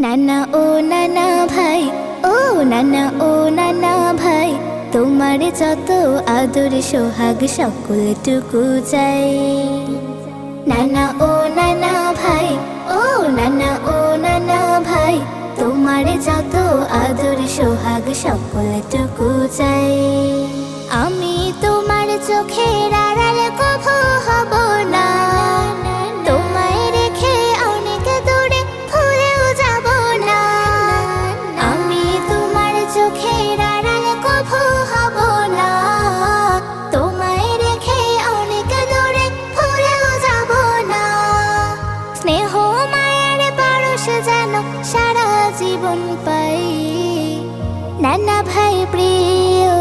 নানা ও নানা ভাই, ও নানা ও নানা ভাই, তোমার যত আদর সোহাগ সকলটুকু চাই। নানা ও নানা ভাই, ও নানা ও নানা ভাই, তোমার যত আদর সোহাগ সকলটুকু চাই। আমি তোমার চোখের আড়াল কভু হব না, তোমায় রেখে অনেক দূরে ভুলেও যাব না। আমি তোমার চোখের আড়াল কভু হব না, তোমায় রেখে অনেক দূরে ভুলেও যাব না। স্নেহ মায়ের পরশ যেন সারা জীবন পাই। নানা ভাই প্রিয়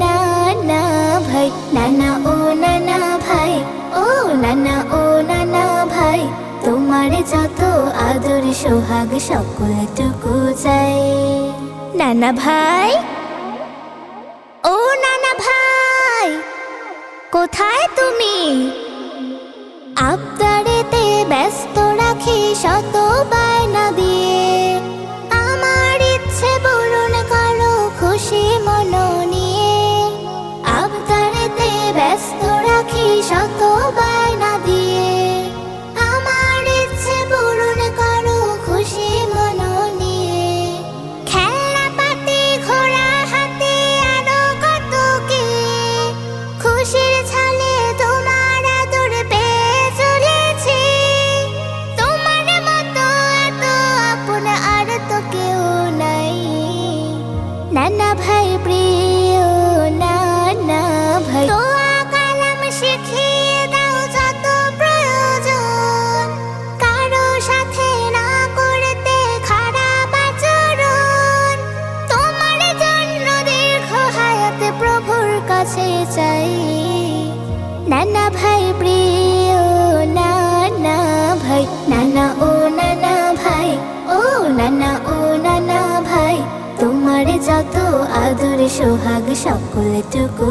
নানা ভাই, নানা ও নানা ভাই, ও নানা ও নানা ভাই, তোমার যত আদর সোহাগ সকলটুকু চাই। নানা ভাই, ও নানা ভাই, কোথায় তুমি? আবদারেতে ব্যস্ত রাখি শত বায়না দিয়ে, আমার ইচ্ছে পূরণ করো খুশি মন নিয়ে। আবদারেতে ব্যস্ত রাখি শত বায়না দিয়ে, আমার ইচ্ছে পূরণ করো খুশি মন নিয়ে। খেলনা পাতি ঘোড়া হাতে আরো কত কি, খুশির ছলে তোমার আদর পেয়ে চলেছি। তোমার মতো এত আপন আর তো কেউ নাই। নানা ভাই প্রিয় নানা ভাই, দোয়া কালাম শিখিয়ে দাও যত প্রয়োজন, কারো সাথে না করতে খারাপ আচরণ। তোমার জন্য দীর্ঘ হায়াত প্রভুর কাছে চাই। নানা ভাই প্রিয় নানা ভাই, নানা ও নানা ভাই, ও নানা ও নানা ভাই, তোমার যত আদর সোহাগ সকলটুকু